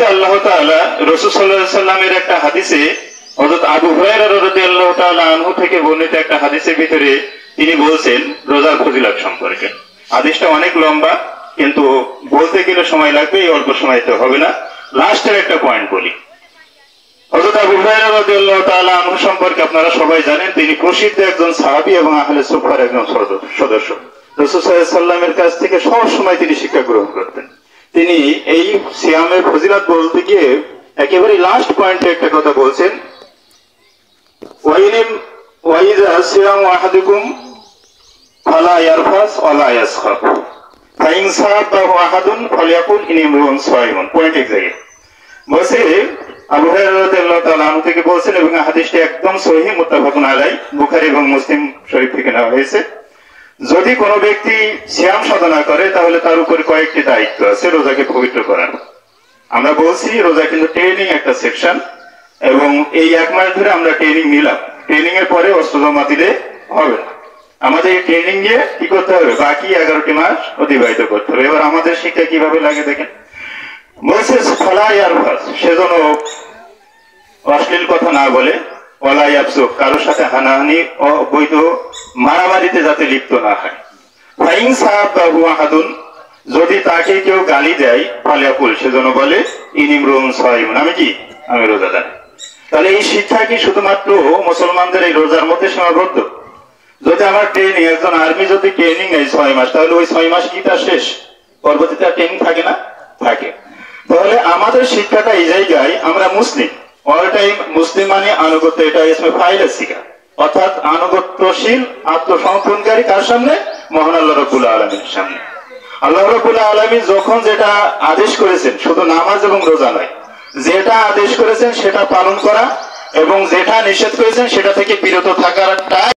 পরবর্তীতে আল্লাহ তাআলা রাসূল সাল্লাল্লাহু আলাইহি সাল্লামের একটা হাদিসে হযরত আবু হুরায়রা রাদিয়াল্লাহু তাআলা আনহু থেকে বর্ণিত একটা হাদিসের ভিতরে তিনি বলছেন রোজার ফজিলত সম্পর্কে। হাদিসটা অনেক লম্বা, কিন্তু বলতে গেলে সময় লাগবে, এই অল্প সময়তে হবে না। লাস্টের একটা পয়েন্ট বলি। হযরত আবু হুরায়রা রাদিয়াল্লাহু তাআলা আনহু সম্পর্কে আপনারা সবাই জানেন, তিনি প্রসিদ্ধ একজন সাহাবী এবং আহলে সুফার একজন সদস্য। রাসূল সাল্লাল্লাহু আলাইহি সাল্লামের কাছ থেকে সব সময় তিনি শিক্ষা গ্রহণ করতেন। তিনি এই সিয়ামের ফজিলত বলতে গিয়ে একেবারে লাস্ট পয়েন্টে একটা কথা বলছেন, ওয়াইযা সিয়ামু আহাদিকুম ফালা ইয়ারফাস ওয়ালা ইয়াসখাব ফাইন সাবাহু আহাদুন ফালিয়াকুল ইন্নী ইমরুউন সায়িমুন। পয়েন্ট এক্সাক্ট বলছে, আবু হুরায়রা রাদিয়াল্লাহু তাআলা আনহু থেকে বলছেন এবং হাদিসটি একদম সহিহ, মুত্তাফাকুন আলাইহি, বুখারী এবং মুসলিম শরীফ থেকে নেওয়া হয়েছে। যদি কোনো ব্যক্তি সিয়াম সাধনা করে তাহলে তার উপরে কয়েকটি দায়িত্ব আছে রোজাকে পবিত্র করার। আমরা বলছি রোজা কিন্তু ট্রেনিং একটা সেকশন, এবং এই এক মাস ধরে আমরা ট্রেনিং নিলাম। ট্রেনিং এর পরে অস্ত্র জমা দিলে হবে না, আমাদের এই ট্রেনিং এ কি করতে হবে, বাকি 11টি মাস অতিবাহিত করতে হবে। এবার আমাদের শিক্ষা কিভাবে লাগে দেখেন, বলছে ফালা ইয়ারফাস, সেজন্য অশ্লীল কথা না বলে, ওয়ালা ইয়াফসুক, কারোর সাথে হানাহানি অবৈধ মারামারিতে যাতে লিপ্ত না হয়। ফাইন সাবাহু আহাদুন, যদি তাকে কেউ গালি দেয়, ফালিয়াকুল, সেজন্য বলে ইন্নী ইমরুউন সায়িমুন, আমি রোজাদার। তাহলে এই শিক্ষা কি শুধুমাত্র মুসলমানদের এই রোজার মধ্যে সীমাবদ্ধ? যদি আমার ট্রেনিং, একজন আর্মি যদি ট্রেনিং নেয় 6 মাস, তাহলে ওই 6 মাস কি তার শেষ? পরবর্তীতে ট্রেনিং থাকে না? থাকে। তাহলে আমাদের শিক্ষাটা এই জায়গায়, আমরা মুসলিম, অল টাইম মুসলিম মানে আনুগত্য, এটা ইসমে ফাইল শিখা, অর্থাৎ আনুগত্যশীল, আত্মসমর্পণকারী কার সামনে? মহান আল্লাহ রাব্বুল আলামিনের সামনে। আল্লাহ রাব্বুল আলামিন যখন যেটা আদেশ করেছেন, শুধু নামাজ এবং রোজা নয়, যেটা আদেশ করেছেন সেটা পালন করা, এবং যেটা নিষেধ করেছেন সেটা থেকে বিরত থাকাটা